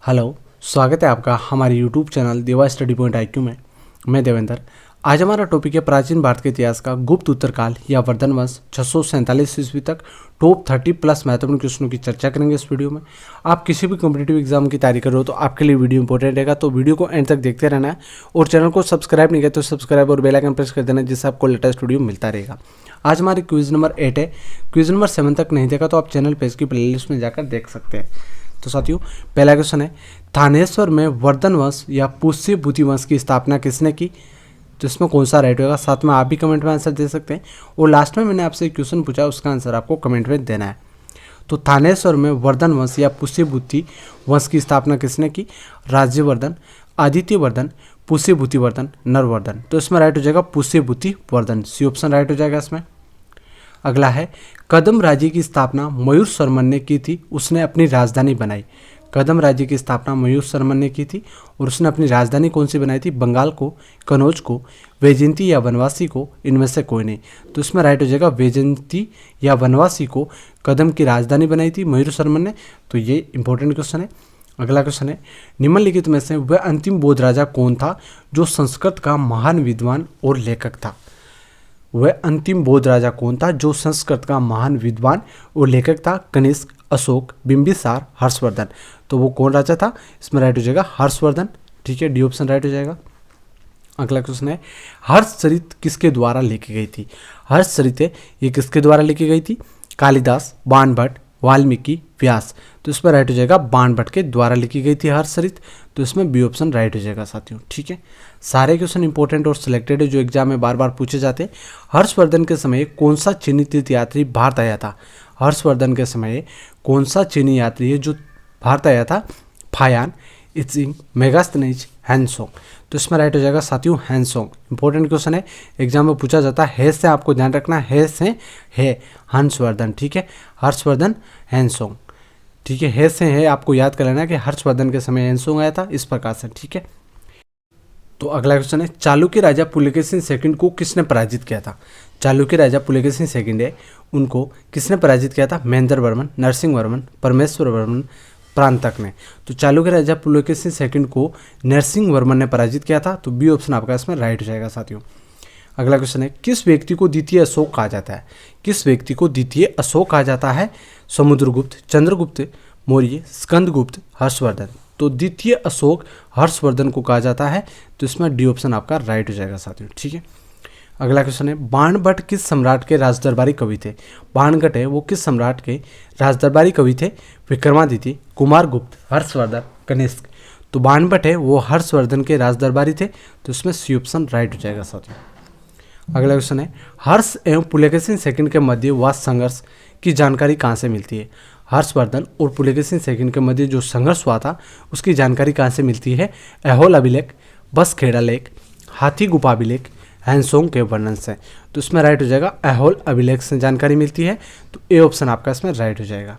Hello, स्वागत है आपका हमारे यूट्यूब चैनल देवा स्टडी पॉइंट IQ में। मैं देवेंद्र। आज हमारा टॉपिक है प्राचीन भारत के इतिहास का गुप्त उत्तरकाल या वर्धन वंश 647 ईस्वी तक टॉप 30 प्लस महत्वपूर्ण क्वेश्चनों की चर्चा करेंगे इस वीडियो में। आप किसी भी कॉम्पिटिटिव एग्जाम की तैयारी कर रहे हो तो आपके लिए वीडियो इंपॉर्टेंट रहेगा, तो वीडियो को एंड तक देखते रहना है। और चैनल को सब्सक्राइब नहीं किया तो सब्सक्राइब और बेल आइकन प्रेस कर देना, जिससे आपको लेटेस्ट वीडियो मिलता रहेगा। आज हमारी क्विज नंबर 8 है। क्विज नंबर 7 तक नहीं देखा तो आप चैनल पेज की प्लेलिस्ट में जाकर देख सकते हैं। तो साथियों, पहला क्वेश्चन है, थानेश्वर में वर्धन वंश या पुष्य भूति वंश की स्थापना किसने की? तो इसमें कौन सा राइट होगा? साथ में आप भी कमेंट में आंसर दे सकते हैं। और लास्ट में मैंने आपसे एक क्वेश्चन पूछा, उसका आंसर आपको कमेंट में देना है। तो थानेश्वर में वर्धन वंश या पुष्य भूति वंश की स्थापना किसने की? राज्यवर्धन, आदित्य वर्धन, पुष्य भूति वर्धन, नरवर्धन। तो इसमें राइट हो जाएगा पुष्य भूति वर्धन, सी ऑप्शन राइट हो जाएगा इसमें। अगला है, कदम राज्य की स्थापना मयूर शर्मन ने की थी, उसने अपनी राजधानी बनाई। कदम राज्य की स्थापना मयूर शर्मन ने की थी और उसने अपनी राजधानी कौन सी बनाई थी? बंगाल को, कनौज को, वैजयंती या वनवासी को, इनमें से कोई नहीं। तो इसमें राइट हो जाएगा वैजयंती या वनवासी को कदम की राजधानी बनाई थी मयूर शर्मन ने। तो ये इंपॉर्टेंट क्वेश्चन है। अगला क्वेश्चन है, निम्नलिखित में से वह अंतिम बौद्ध राजा कौन था जो संस्कृत का महान विद्वान और लेखक था? वह अंतिम बौद्ध राजा कौन था जो संस्कृत का महान विद्वान और लेखक था? कनिष्क, अशोक, बिंबिसार, हर्षवर्धन। तो वो कौन राजा था? इसमें राइट हो जाएगा हर्षवर्धन। ठीक है, डी ऑप्शन राइट हो जाएगा। अगला क्वेश्चन है, हर्षचरित किसके द्वारा लिखी गई थी? हर्षचरित ये किसके द्वारा लिखी गई थी? कालिदास, बाणभट्ट, वाल्मीकि, व्यास। तो इसमें राइट हो जाएगा बाणभट्ट के द्वारा लिखी गई थी हर्षचरित। तो इसमें बी ऑप्शन राइट हो जाएगा साथियों। ठीक है, सारे क्वेश्चन इंपॉर्टेंट और सिलेक्टेड है जो एग्जाम में बार बार पूछे जाते हैं। हर्षवर्धन के समय कौन सा चीनी तीर्थयात्री भारत आया था? हर्षवर्धन के समय कौन सा चीनी यात्री है जो भारत आया था? Faxian, Itsing, Megasthenes, Hiuen Tsang. तो इसमें राइट हो जाएगा साथियों हैंसोंग। इंपॉर्टेंट क्वेश्चन है, एग्जाम में पूछा जाता है से आपको ध्यान रखना है से है हर्षवर्धन। ठीक है, हर्षवर्धन, हैंसोंग। ठीक है से है आपको याद कर लेना कि हर्षवर्धन के समय हैंसोंग आया था, इस प्रकार से। ठीक है, तो अगला क्वेश्चन है, चालुक्य राजा पुलकेशिन सेकंड को किसने पराजित किया था? चालुक्य राजा पुलकेशिन सेकंड है, उनको किसने पराजित किया था? महेंद्र वर्मन, नरसिंह वर्मन, परमेश्वर वर्मन, प्रांतक ने। तो चालुक्य राजा पुलकेशिन सेकंड को नरसिंह वर्मन ने पराजित किया था। तो बी ऑप्शन आपका इसमें राइट हो जाएगा साथियों। अगला क्वेश्चन है, किस व्यक्ति को द्वितीय अशोक कहा जाता है? किस व्यक्ति को द्वितीय अशोक कहा जाता है? समुद्रगुप्त, चंद्रगुप्त मौर्य, स्कंदगुप्त, हर्षवर्धन। तो द्वितीय अशोक हर्षवर्धन को कहा जाता है। तो इसमें डी ऑप्शन आपका राइट हो जाएगा साथियों। ठीक है, अगला क्वेश्चन है, बाणभट्ट किस सम्राट के राजदरबारी कवि थे? बाणभट्ट है वो किस सम्राट के राजदरबारी कवि थे? विक्रमादित्य, कुमारगुप्त, हर्षवर्धन, कनिष्क। तो बाणभट्ट है वो हर्षवर्धन के राजदरबारी थे। तो इसमें सी ऑप्शन राइट हो जाएगा साथियों। अगला क्वेश्चन है, हर्ष एवं पुलकेशिन सेकंड के मध्य हुआ संघर्ष की जानकारी कहाँ से मिलती है? हर्षवर्धन और पुलकेशिन सेकंड के मध्य जो संघर्ष हुआ था उसकी जानकारी कहाँ से मिलती है? ऐहोल अभिलेख, बसखेड़ा लेख, हाथी गुफा अभिलेख, हैंसोंग के वर्णन से। तो इसमें राइट हो जाएगा ऐहोल अभिलेख से जानकारी मिलती है। तो ए ऑप्शन आपका इसमें राइट हो जाएगा।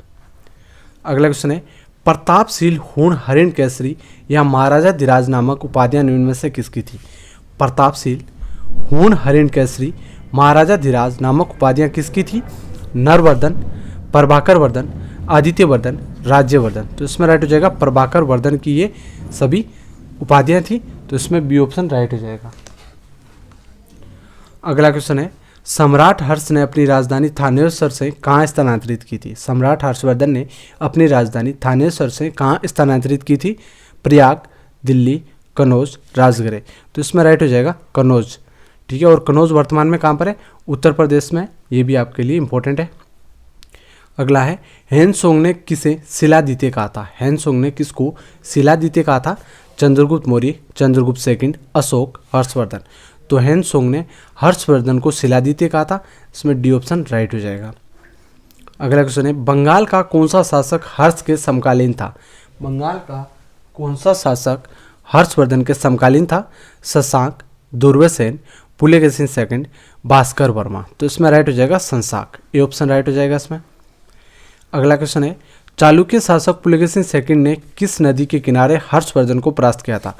अगला क्वेश्चन है, प्रतापशील हूण हरिण केसरी या महाराजा धीराज नामक उपाधियां निम्न में से किसकी थी? प्रतापशील, हूण हरिण केसरी, महाराजा धीराज नामक उपाधियां किसकी थी? नरवर्धन, प्रभाकर वर्धन, आदित्य वर्धन, राज्यवर्धन। तो इसमें राइट हो जाएगा प्रभाकर वर्धन की ये सभी उपाधियां थी। तो इसमें बी ऑप्शन राइट हो जाएगा। अगला क्वेश्चन है, सम्राट हर्ष ने अपनी राजधानी थानेश्वर से कहाँ स्थानांतरित की थी? सम्राट हर्षवर्धन ने अपनी राजधानी थानेश्वर से कहाँ स्थानांतरित की थी? प्रयाग, दिल्ली, कनौज, राजगृह। तो इसमें राइट हो जाएगा कनौज। ठीक है, और कनौज वर्तमान में कहाँ पर है? उत्तर प्रदेश में। ये भी आपके लिए इंपॉर्टेंट है। अगला है, हैंसोंग ने किसे शिलादित्य कहा था? हैंसोंग ने किसको शिलादित्य कहा था? चंद्रगुप्त मौर्य, चंद्रगुप्त सेकंड, अशोक, हर्षवर्धन। तो हैंसोंग ने हर्षवर्धन को शिलादित्य कहा था। इसमें डी ऑप्शन राइट हो जाएगा। अगला क्वेश्चन है, बंगाल का कौन सा शासक हर्ष के समकालीन था? बंगाल का कौन सा शासक हर्षवर्धन के समकालीन था? शशांक, दुर्व्यसेन, पुलकेशिन सेकंड, भास्कर वर्मा। तो इसमें राइट हो जाएगा शशांक। ए ऑप्शन राइट हो जाएगा इसमें। अगला क्वेश्चन है, चालुक्य शासक पुलकेशिन सेकंड ने किस नदी के किनारे हर्षवर्धन को परास्त किया था?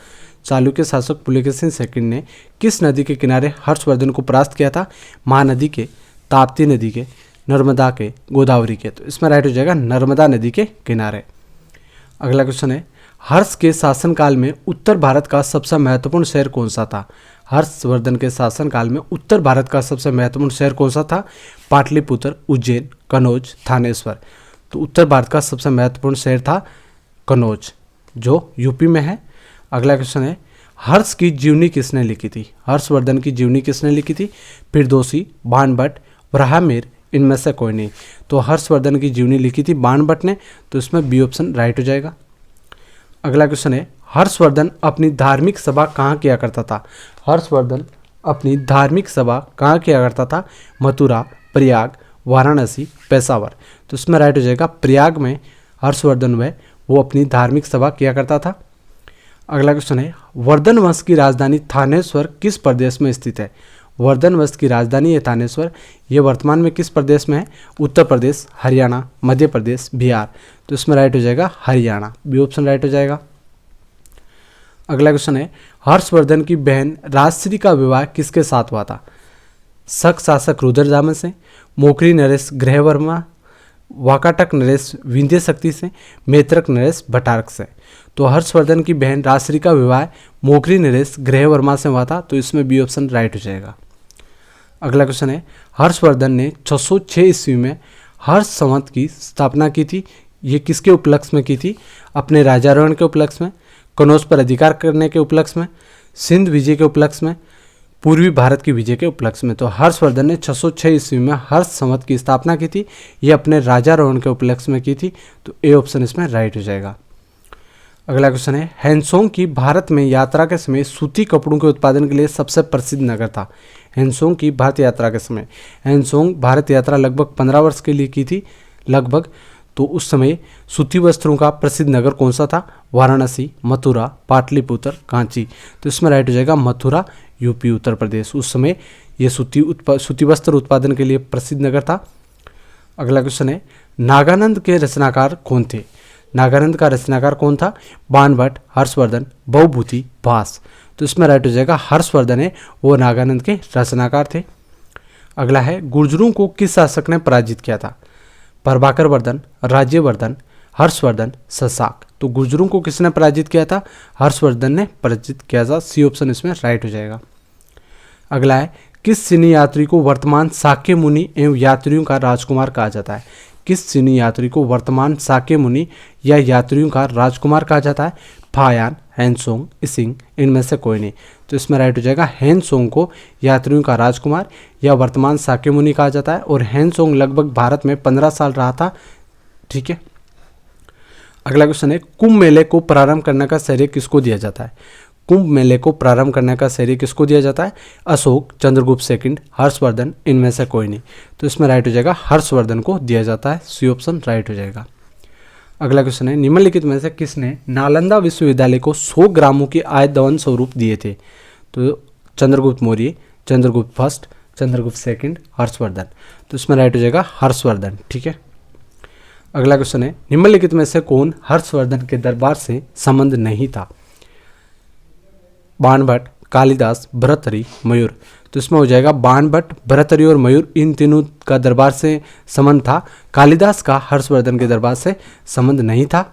चालुक्य शासक पुलकेशिन सेकंड ने किस नदी के किनारे हर्षवर्धन को परास्त किया था? महानदी के, ताप्ती नदी के, नर्मदा के, गोदावरी के। तो इसमें राइट हो जाएगा नर्मदा नदी के किनारे। अगला क्वेश्चन है, हर्ष के शासनकाल में उत्तर भारत का सबसे महत्वपूर्ण शहर कौन सा था? हर्षवर्धन के शासनकाल में उत्तर भारत का सबसे महत्वपूर्ण शहर कौन सा था? पाटलिपुत्र, उज्जैन, कनौज, थानेश्वर। तो उत्तर भारत का सबसे महत्वपूर्ण शहर था कनौज, जो यूपी में है। अगला क्वेश्चन है, हर्ष की जीवनी किसने लिखी थी? हर्षवर्धन की जीवनी किसने लिखी थी? फिरदौसी, बाणभट्ट, ब्रह्ममेर, इनमें से कोई नहीं। तो हर्षवर्धन की जीवनी लिखी थी बाणभट्ट ने, तो इसमें बी ऑप्शन राइट हो जाएगा। अगला क्वेश्चन है, हर्षवर्धन अपनी धार्मिक सभा कहाँ किया करता था? हर्षवर्धन अपनी धार्मिक सभा कहाँ किया करता था? मथुरा, प्रयाग, वाराणसी, पेशावर। तो इसमें राइट हो जाएगा प्रयाग में हर्षवर्धन वो अपनी धार्मिक सभा किया करता था। अगला क्वेश्चन है, वर्धन वंश की राजधानी थानेश्वर किस प्रदेश में स्थित है? वर्धन वंश की राजधानी है थानेश्वर, ये वर्तमान में किस प्रदेश में है? उत्तर प्रदेश, हरियाणा, मध्य प्रदेश, बिहार। तो इसमें राइट हो जाएगा हरियाणा, बी ऑप्शन राइट हो जाएगा। अगला क्वेश्चन है, हर्षवर्धन की बहन राजश्री का विवाह किसके साथ हुआ था? शक शासक रुद्रदामन से, मोकरी नरेश ग्रहवर्मा, वाकाटक नरेश विंध्य शक्ति से, मैत्रक नरेश भट्टारक से। तो हर्षवर्धन की बहन राजश्री का विवाह मोकरी नरेश ग्रहवर्मा से हुआ था, तो इसमें बी ऑप्शन राइट हो जाएगा। अगला क्वेश्चन है, हर्षवर्धन ने 606 ईस्वी में हर्ष संवत की स्थापना की थी, ये किसके उपलक्ष्य में की थी? अपने राजारोहण के उपलक्ष्य में, कनौज पर अधिकार करने के उपलक्ष्य में, सिंध विजय के उपलक्ष्य में, पूर्वी भारत की विजय के उपलक्ष्य में। तो हर्षवर्धन ने 606 ईस्वी में हर्ष संवत की स्थापना की थी, ये अपने राजारोहण के उपलक्ष्य में की थी, तो ए ऑप्शन इसमें राइट हो जाएगा। अगला क्वेश्चन है, हैंसोंग की भारत में यात्रा के समय सूती कपड़ों के उत्पादन के लिए सबसे प्रसिद्ध नगर था? हैंसोंग की भारत यात्रा के समय, हैंसोंग भारत यात्रा लगभग 15 वर्ष के लिए की थी लगभग, तो उस समय सूती वस्त्रों का प्रसिद्ध नगर कौन सा था? वाराणसी, मथुरा, पाटलिपुत्र, कांची। तो इसमें राइट हो जाएगा मथुरा, यूपी, उत्तर प्रदेश। उस समय ये सूती वस्त्र उत्पादन के लिए प्रसिद्ध नगर था। अगला क्वेश्चन है, नागानंद के रचनाकार कौन थे? नागानंद का रचनाकार कौन था? बाणभट्ट, हर्षवर्धन, बहुभूति, भास। तो इसमें राइट हो जाएगा हर्षवर्धन है वो नागानंद के रचनाकार थे। अगला है, गुर्जरों को किस शासक ने पराजित किया था? प्रभाकर वर्धन, राज्यवर्धन, हर्षवर्धन, शशांक। तो गुर्जरों को किसने पराजित किया था? हर्षवर्धन ने पराजित किया था, सी ऑप्शन इसमें राइट हो जाएगा। अगला है, किस चीनी यात्री को वर्तमान शाक्य मुनि एवं यात्रियों का राजकुमार कहा जाता है? किस चीनी यात्री को वर्तमान शाक्य मुनि या यात्रियों का राजकुमार कहा जाता है? फायान, हैंसोंग, इसिंग, इनमें से कोई नहीं। तो इसमें राइट हो जाएगा हैंसोंग को यात्रियों का राजकुमार या वर्तमान शाक्य मुनि कहा जाता है, और हैंसोंग लगभग भारत में 15 साल रहा था। ठीक है। अगला क्वेश्चन है, कुंभ मेले को प्रारंभ करने का श्रेय किसको दिया जाता है? कुंभ मेले को प्रारंभ करने का श्रेय किसको दिया जाता है? अशोक, चंद्रगुप्त सेकंड, हर्षवर्धन, इनमें से कोई नहीं। तो इसमें राइट हो जाएगा हर्षवर्धन को दिया जाता है, सी ऑप्शन राइट हो जाएगा। अगला क्वेश्चन है, निम्नलिखित में से किसने नालंदा विश्वविद्यालय को 100 ग्रामों के आय दवन स्वरूप दिए थे? तो चंद्रगुप्त मौर्य, चंद्रगुप्त फर्स्ट, चंद्रगुप्त सेकंड, हर्षवर्धन। तो इसमें राइट हो जाएगा हर्षवर्धन। ठीक है। अगला क्वेश्चन है, निम्नलिखित में से कौन हर्षवर्धन के दरबार से संबंध नहीं था? बाणभट्ट, कालिदास, भर्तृहरि, मयूर। तो इसमें हो जाएगा बाणभट्ट, भर्तृहरि और मयूर, इन तीनों का दरबार से संबंध था। कालिदास का हर्षवर्धन के दरबार से संबंध नहीं था।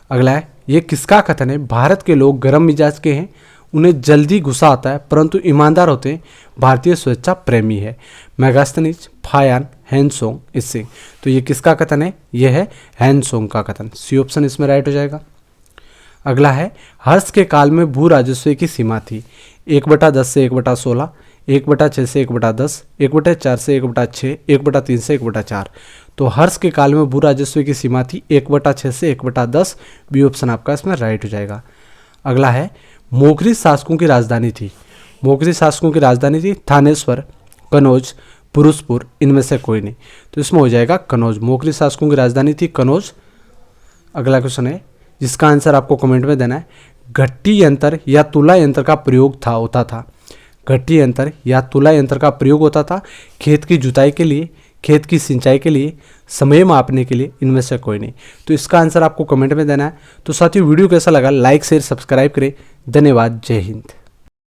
अगला है, ये किसका कथन है? भारत के लोग गर्म मिजाज के हैं, उन्हें जल्दी गुस्सा आता है परंतु ईमानदार होते हैं, भारतीय स्वेच्छा प्रेमी है। मेगास्थनीज, फायान, हैंसोंग, इसिंग। तो ये किसका कथन है? ये है हैंसोंग का कथन, सी ऑप्शन इसमें राइट हो जाएगा। अगला है, हर्ष के काल में भू राजस्व की सीमा थी 1/10 से 1/16, 1/6 से 1/10, 1/4 से 1/6, 1/3 से 1/4। तो हर्ष के काल में भू राजस्व की सीमा थी 1/6 से 1/10, बी ऑप्शन आपका इसमें राइट हो जाएगा। अगला है, मोकरी शासकों की राजधानी थी। मोकरी शासकों की राजधानी थी थानेश्वर, कनौज, पुरुषपुर, इनमें से कोई नहीं। तो इसमें हो जाएगा कनौज। मोकरी शासकों की राजधानी थी कनौज। अगला क्वेश्चन है, जिसका आंसर आपको कमेंट में देना है, घट्टी यंत्र या तुला यंत्र का प्रयोग होता था। घट्टी यंत्र या तुला यंत्र का प्रयोग होता था खेत की जुताई के लिए, खेत की सिंचाई के लिए, समय मापने के लिए, इनमें से कोई नहीं। तो इसका आंसर आपको कमेंट में देना है। तो साथियों, वीडियो कैसा लगा लाइक शेयर सब्सक्राइब करें। धन्यवाद। जय हिंद।